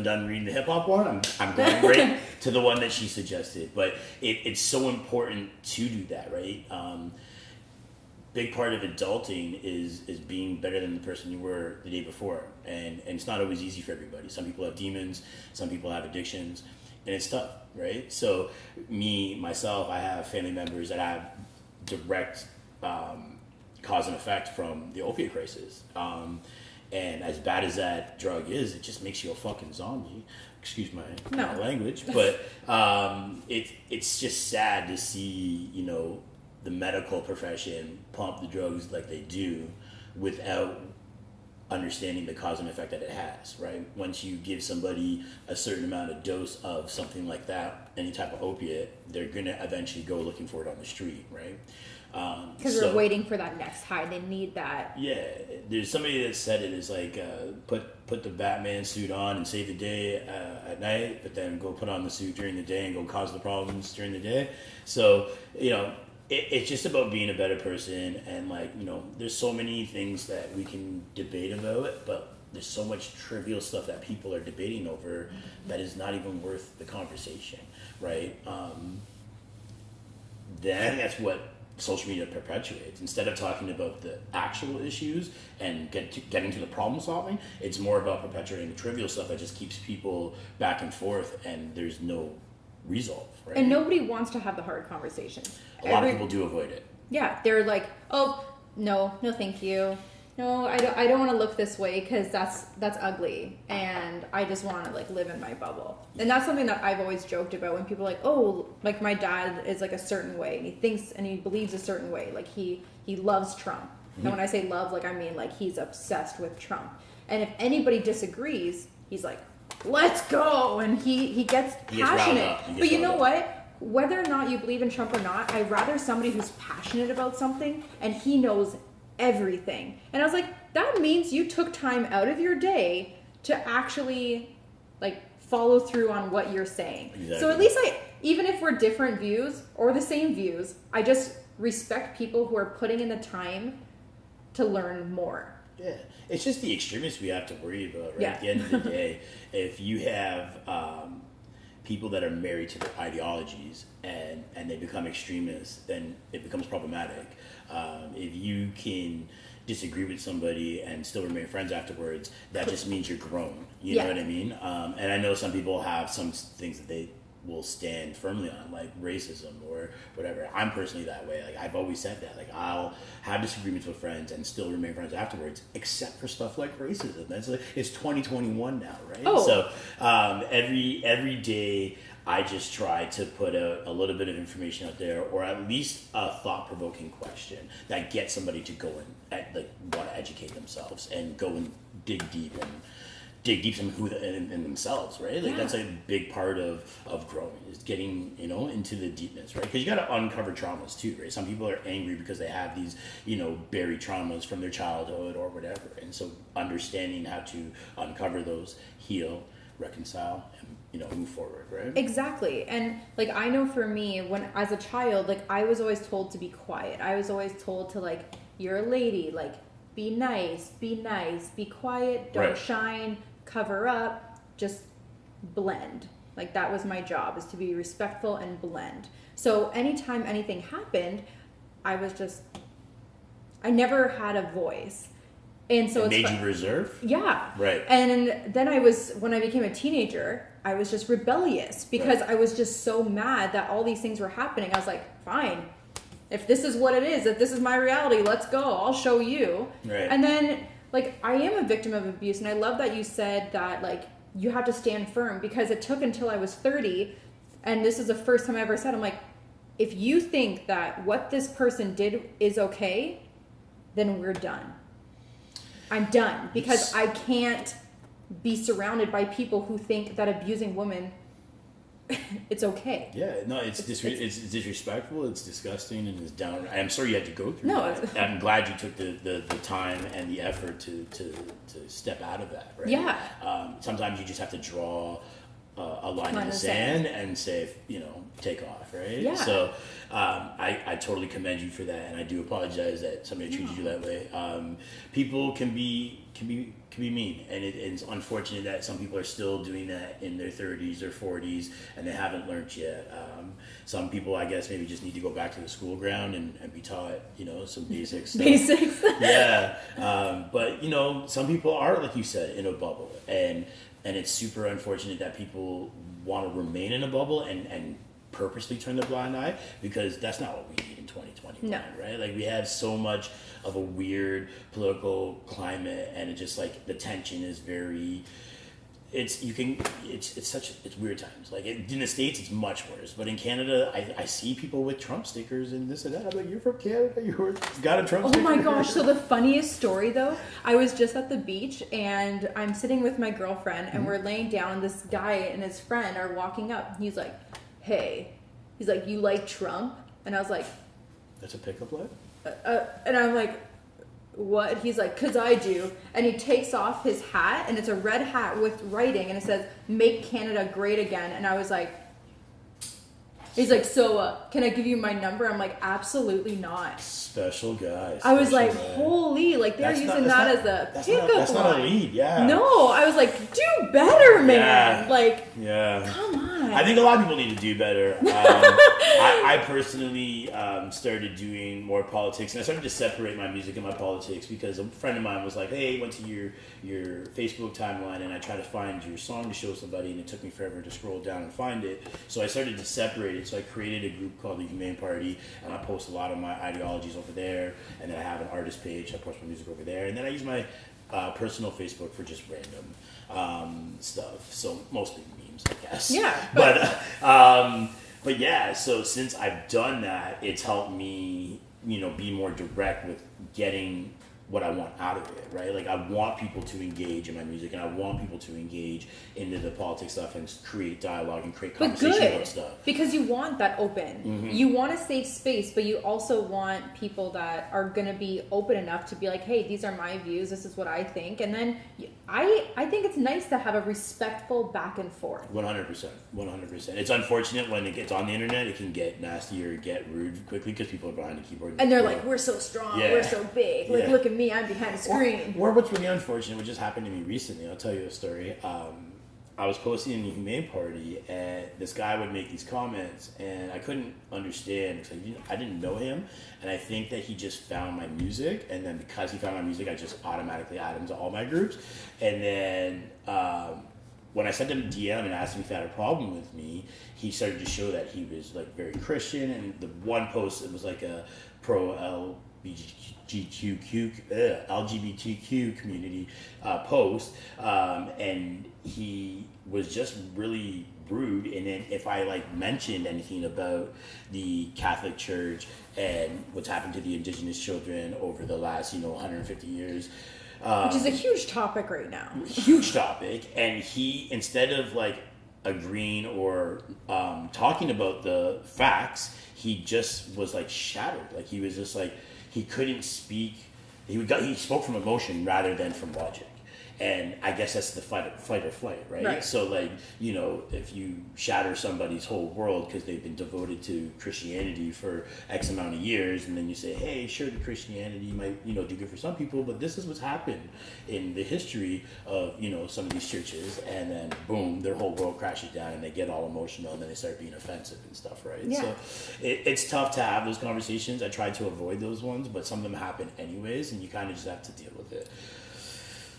done reading the hip hop one, I'm going right to the one that she suggested. But it's so important to do that, right? Big part of adulting is being better than the person you were the day before, and it's not always easy for everybody. Some people have demons, some people have addictions, and it's tough, right? So myself, I have family members that have direct cause and effect from the opiate crisis. And as bad as that drug is, it just makes you a fucking zombie. Excuse my language, but it's just sad to see, the medical profession pump the drugs like they do without understanding the cause and effect that it has, right? Once you give somebody a certain amount of dose of something like that, any type of opiate, they're gonna eventually go looking for it on the street, right? Because they're waiting for that next high. They need that. Yeah, there's somebody that said it is like put the Batman suit on and save the day at night, but then go put on the suit during the day and go cause the problems during the day. So it's just about being a better person, and there's so many things that we can debate about it, but there's so much trivial stuff that people are debating over that is not even worth the conversation, right? Then that's what social media perpetuates. Instead of talking about the actual issues and getting to the problem solving, it's more about perpetuating the trivial stuff that just keeps people back and forth, and there's no resolve, right? And nobody wants to have the hard conversations. A lot of people do avoid it. Yeah, they're like, oh, no thank you. No, I don't want to look this way because that's ugly, and I just want to live in my bubble. And that's something that I've always joked about when people are like, oh, my dad is a certain way, and he thinks and he believes a certain way, he loves Trump. Mm-hmm. And when I say love, I mean he's obsessed with Trump. And if anybody disagrees, he's like, let's go, and he gets passionate. But you know what? Whether or not you believe in Trump or not, I'd rather somebody who's passionate about something and he knows everything. And I was like, that means you took time out of your day to actually follow through on what you're saying. Exactly. So at least even if we're different views or the same views, I just respect people who are putting in the time to learn more. Yeah, it's just the extremists we have to worry about, right? Yeah. At the end of the day, if you have people that are married to their ideologies and they become extremists, then it becomes problematic. If you can disagree with somebody and still remain friends afterwards, that just means you're grown. You know what I mean? And I know some people have some things that they will stand firmly on, like racism or whatever. I'm personally that way. I've always said that. I'll have disagreements with friends and still remain friends afterwards, except for stuff like racism. That's it's 2021 now, right? Oh. So every day I just try to put a little bit of information out there, or at least a thought-provoking question that gets somebody to go and want to educate themselves and go and dig deep in themselves, right? That's a big part of growing, is getting into the deepness, right? Because you got to uncover traumas too, right? Some people are angry because they have these buried traumas from their childhood or whatever, and so understanding how to uncover those, heal, reconcile, and move forward, right? Exactly. And I know for me, when as a child, I was always told to be quiet. I was always told to you're a lady, be nice, be quiet, don't shine, cover up, just blend. That was my job, is to be respectful and blend. So anytime anything happened, I never had a voice. And so it made you reserve? Yeah. Right. And then when I became a teenager, I was just rebellious because I was just so mad that all these things were happening. I was like, fine. If this is what it is, if this is my reality, let's go. I'll show you. Right. And then, I am a victim of abuse, and I love that you said that, you have to stand firm, because it took until I was 30, and this is the first time I ever said, I'm like, if you think that what this person did is okay, then we're done. I'm done, because I can't be surrounded by people who think that abusing women it's okay. Yeah, no, it's disrespectful, it's disgusting, and it's down. I'm sorry you had to go through that. I'm glad you took the time and the effort to step out of that, right? Yeah. Sometimes you just have to draw a line in the sand and say, take off, right? Yeah. So I totally commend you for that, and I do apologize that somebody treated you that way. People can be mean, and it's unfortunate that some people are still doing that in their 30s or 40s, and they haven't learned yet. Some people, I guess, maybe just need to go back to the school ground and be taught, some basic stuff. Basics. Yeah. But, some people are, like you said, in a bubble, and it's super unfortunate that people want to remain in a bubble and purposely turn the blind eye, because that's not what we need in 2021, no. right? Like, we have so much of a weird political climate, and it just, like, the tension is very... It's weird times. Like, in the States, it's much worse. But in Canada, I see people with Trump stickers and this and that. I'm like, you're from Canada? You got a Trump sticker? Oh my gosh. So the funniest story, though, I was just at the beach, and I'm sitting with my girlfriend, and we're laying down. This guy and his friend are walking up. He's like, hey. He's like, you like Trump? And I was like... That's a pickup line? And I'm like... What? He's like, 'cause I do. And he takes off his hat, and it's a red hat with writing, and it says, "Make Canada Great Again." And I was like, he's like, so can I give you my number? I'm like, absolutely not. Special guy. I was like, holy, like they're using that as a pickup line. That's not a lead, yeah. No, I was like, do better, man. Yeah. Like, yeah. Come on. I think a lot of people need to do better. I personally started doing more politics, and I started to separate my music and my politics, because a friend of mine was like, hey, went to your Facebook timeline, and I tried to find your song to show somebody, and it took me forever to scroll down and find it. So I started to separate it. So I created a group called the Humane Party, and I post a lot of my ideologies over there, and then I have an artist page. I post my music over there, and then I use my personal Facebook for just random stuff. So mostly memes, I guess. Yeah. But yeah, so since I've done that, it's helped me, be more direct with getting what I want out of it, right? Like, I want people to engage in my music, and I want people to engage into the politics stuff and create dialogue and create conversation about stuff. Because you want that open. Mm-hmm. You want a safe space, but you also want people that are going to be open enough to be like, hey, these are my views, this is what I think. And then I think it's nice to have a respectful back and forth. 100%. It's unfortunate when it gets on the internet, it can get nasty or get rude quickly because people are behind the keyboard. And they're like, we're so strong, we're so big, like, look at me, I'm behind the screen. Or what's really unfortunate, which just happened to me recently, I'll tell you a story. I was posting in the Humane Party, and this guy would make these comments, and I couldn't understand because I didn't know him, and I think that he just found my music, and then because he found my music, I just automatically add him to all my groups. And then when I sent him a DM and asked him if he had a problem with me, he started to show that he was like very Christian, and the one post, it was like a pro LGBTQ community post, and he was just really rude. And then if I like mentioned anything about the Catholic Church and what's happened to the indigenous children over the last 150 years, which is a huge topic right now. Huge topic, and he, instead of like agreeing or talking about the facts, he just was like shattered. Like, he was just like, he couldn't speak. He spoke from emotion rather than from logic. And I guess that's the fight or flight, right? So, like, if you shatter somebody's whole world because they've been devoted to Christianity for X amount of years, and then you say, hey, sure, the Christianity might, do good for some people, but this is what's happened in the history of, some of these churches, and then, boom, their whole world crashes down, and they get all emotional, and then they start being offensive and stuff, right? Yeah. So it's tough to have those conversations. I try to avoid those ones, but some of them happen anyways, and you kind of just have to deal with it.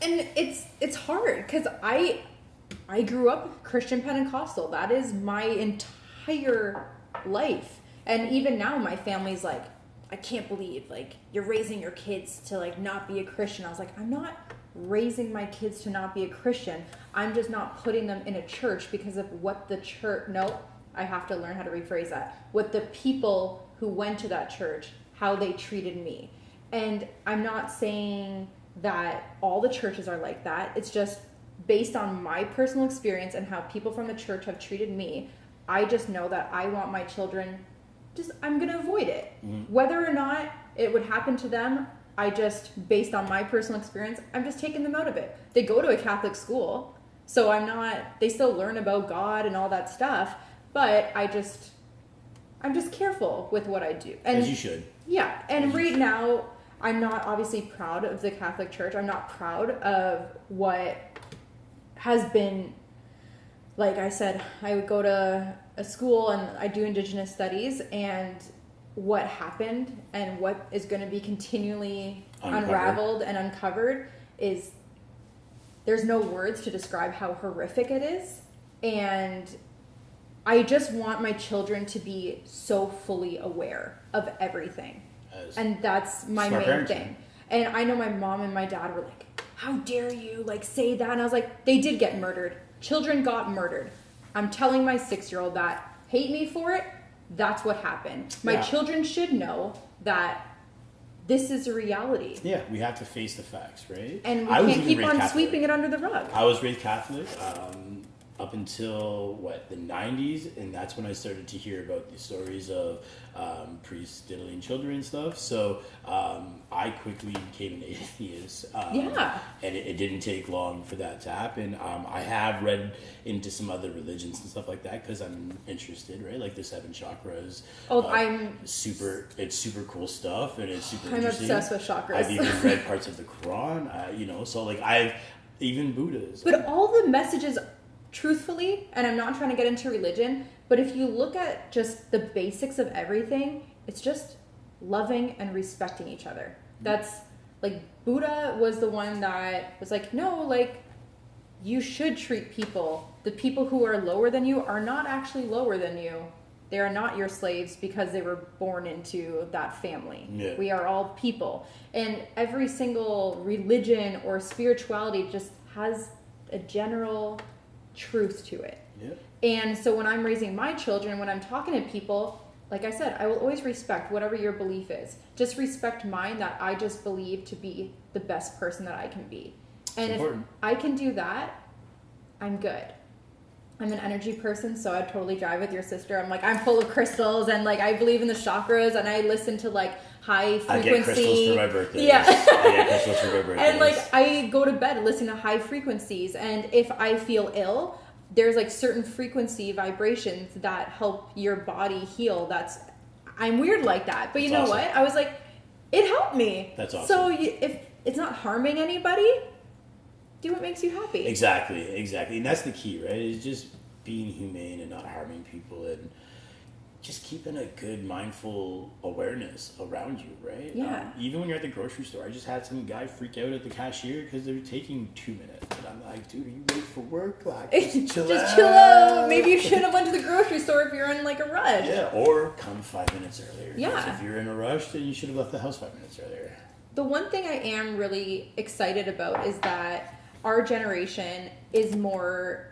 And it's hard because I grew up Christian Pentecostal. That is my entire life. And even now my family's like, I can't believe like you're raising your kids to like not be a Christian. I was like, I'm not raising my kids to not be a Christian. I'm just not putting them in a church because of what the church, I have to learn how to rephrase that. What the people who went to that church, how they treated me. And I'm not saying that all the churches are like that. It's just based on my personal experience and how people from the church have treated me. I just know that I want my children, I'm going to avoid it. Mm-hmm. Whether or not it would happen to them, based on my personal experience, I'm just taking them out of it. They go to a Catholic school. So they still learn about God and all that stuff, but I'm just careful with what I do. And as you should. Yeah, and right now, I'm not obviously proud of the Catholic Church. I'm not proud of what has been, like I said, I would go to a school and I do Indigenous studies, and what happened and what is going to be continually unraveled and uncovered is, there's no words to describe how horrific it is. And I just want my children to be so fully aware of everything. And that's my main thing. And I know my mom and my dad were like, how dare you say that? And I was like, they did get murdered. Children got murdered. I'm telling my 6-year-old that. Hate me for it? That's what happened. My children should know that this is a reality. Yeah, we have to face the facts, right? And we can't keep on Catholic. Sweeping it under the rug. I was raised Catholic up until, the 90s, and that's when I started to hear about the stories of priests diddling children and stuff. So I quickly became an atheist. And it didn't take long for that to happen. I have read into some other religions and stuff like that because I'm interested, right? Like the 7 chakras. It's super cool stuff, and it's super interesting. I'm obsessed with chakras. I've even read parts of the Quran, so I've even Buddhas. But all the messages, truthfully, and I'm not trying to get into religion, but if you look at just the basics of everything, it's just loving and respecting each other. That's Buddha was the one that was no, you should treat the people who are lower than you are not actually lower than you. They are not your slaves because they were born into that family. Yeah. We are all people. And every single religion or spirituality just has a general truth to it. Yeah. And so when I'm raising my children, when I'm talking to people, like I said, I will always respect whatever your belief is. Just respect mine, that I just believe to be the best person that I can be. And if I can do that, I'm good. I'm an energy person, so I'd totally drive with your sister. I'm full of crystals, and I believe in the chakras, and I listen to high frequency. I get crystals for my birthday. Yeah. I get crystals for my birthday. And I go to bed listening to high frequencies, and if I feel ill, there's certain frequency vibrations that help your body heal. I'm weird like that, but you know what? I was it helped me. That's awesome. So if it's not harming anybody, do what makes you happy. Exactly. And that's the key, right? Is just being humane and not harming people, and just keeping a good mindful awareness around you, right? Yeah. Even when you're at the grocery store, I just had some guy freak out at the cashier because they were taking 2 minutes. And I'm like, dude, are you late for work? Just chill out. Maybe you should have went to the grocery store if you're in a rush. Yeah, or come 5 minutes earlier. Yeah. If you're in a rush, then you should have left the house 5 minutes earlier. The one thing I am really excited about is that our generation is more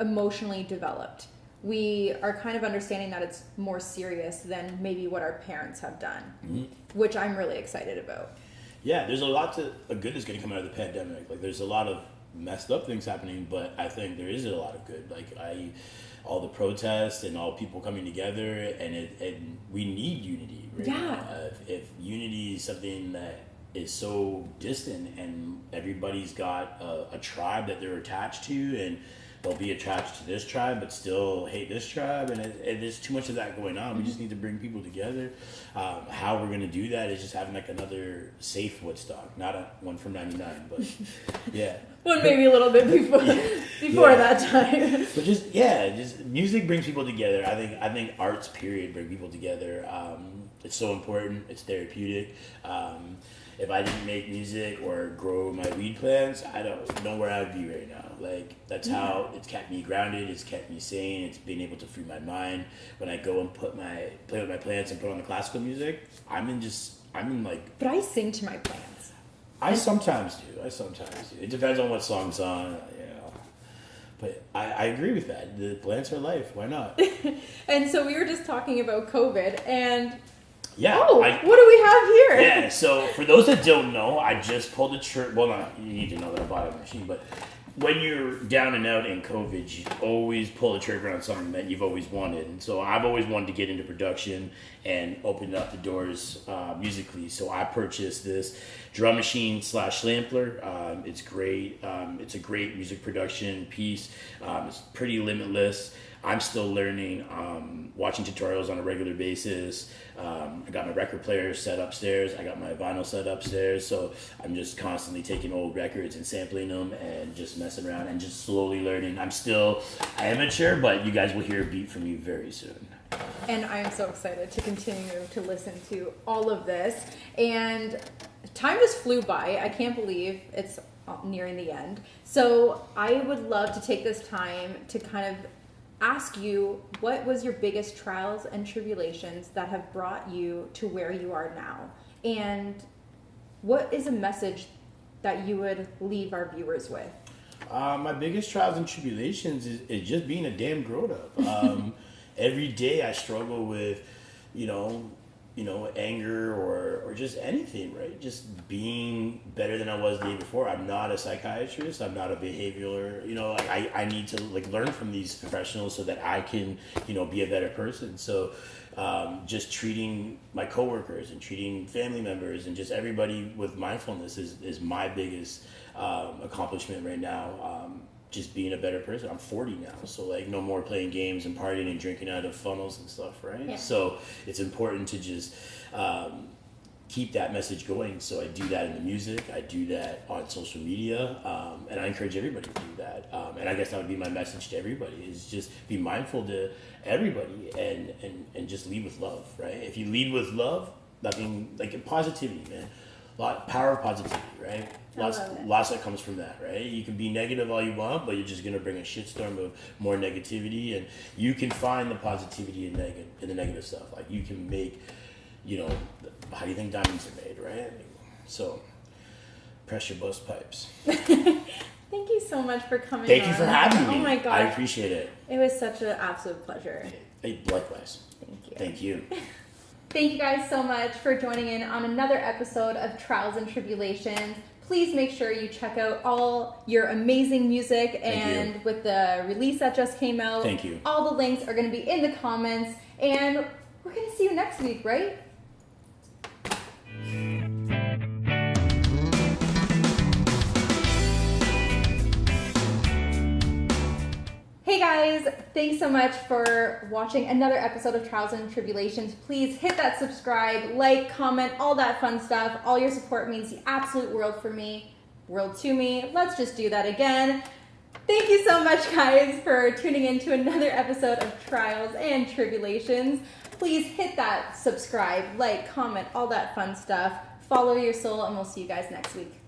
emotionally developed. We are kind of understanding that it's more serious than maybe what our parents have done, which I'm really excited about. Yeah, there's a lot of good that's going to come out of the pandemic. There's a lot of messed up things happening, but I think there is a lot of good. All the protests and all people coming together, and we need unity. Right? Yeah. If unity is something that is so distant, and everybody's got a tribe that they're attached to, and they'll be attached to this tribe but still hate this tribe, and there's too much of that going on. We just need to bring people together. How we're going to do that is just having another safe Woodstock, not one from '99, but yeah. One maybe a little bit before that time. But just music brings people together. I think arts period bring people together. It's so important. It's therapeutic. If I didn't make music or grow my weed plants, I don't know where I would be right now. That's how it's kept me grounded. It's kept me sane. It's been able to free my mind. When I go and play with my plants and put on the classical music, I'm in. But I sing to my plants. I sometimes do. It depends on what song's on, But I agree with that. The plants are life. Why not? And so we were just talking about COVID, and yeah. What do we have here? Yeah. So for those that don't know, I just pulled the trigger. Well, you need to know that I bought a machine, but when you're down and out in COVID, you always pull the trigger on something that you've always wanted. And so I've always wanted to get into production and open up the doors musically. So I purchased this drum machine / sampler. It's great. It's a great music production piece. It's pretty limitless. I'm still learning, watching tutorials on a regular basis. I got my record player set upstairs. I got my vinyl set upstairs. So I'm just constantly taking old records and sampling them and just messing around and just slowly learning. I'm still amateur, but you guys will hear a beat from me very soon. And I am so excited to continue to listen to all of this. And time just flew by. I can't believe it's nearing the end. So I would love to take this time to kind of ask you, what was your biggest trials and tribulations that have brought you to where you are now? And what is a message that you would leave our viewers with? My biggest trials and tribulations is just being a damn grown-up. Every day I struggle with, anger or just anything, right? Just being better than I was the day before. I'm not a psychiatrist. I'm not a behavioral, I need to learn from these professionals so that I can, be a better person. So just treating my coworkers and treating family members and just everybody with mindfulness is my biggest accomplishment right now. Just being a better person. I'm 40 now, so no more playing games and partying and drinking out of funnels and stuff, right? Yeah. So it's important to just keep that message going. So I do that in the music, I do that on social media, and I encourage everybody to do that. And I guess that would be my message to everybody, is just be mindful to everybody and just lead with love, right? If you lead with love, nothing positivity, man. Power of positivity, right? Lots that comes from that, right? You can be negative all you want, but you're just gonna bring a shitstorm of more negativity, and you can find the positivity in the negative stuff. You can make, how do you think diamonds are made, right? So, pressure bust pipes. Thank you so much for coming. Thank you for having me. Oh my God, I appreciate it. It was such an absolute pleasure. Hey, likewise. Thank you. Thank you. Thank you guys so much for joining in on another episode of Trials and Tribulations. Please make sure you check out all your amazing music, and with the release that just came out, thank you. All the links are going to be in the comments, and we're going to see you next week, right? Hey guys, thanks so much for watching another episode of Trials and Tribulations. Please hit that subscribe, comment, all that fun stuff. All your support means the absolute world to me. Let's just do that again. Thank you so much, guys, for tuning in to another episode of Trials and Tribulations. Please hit that subscribe, comment, all that fun stuff. Follow your soul, and we'll see you guys next week.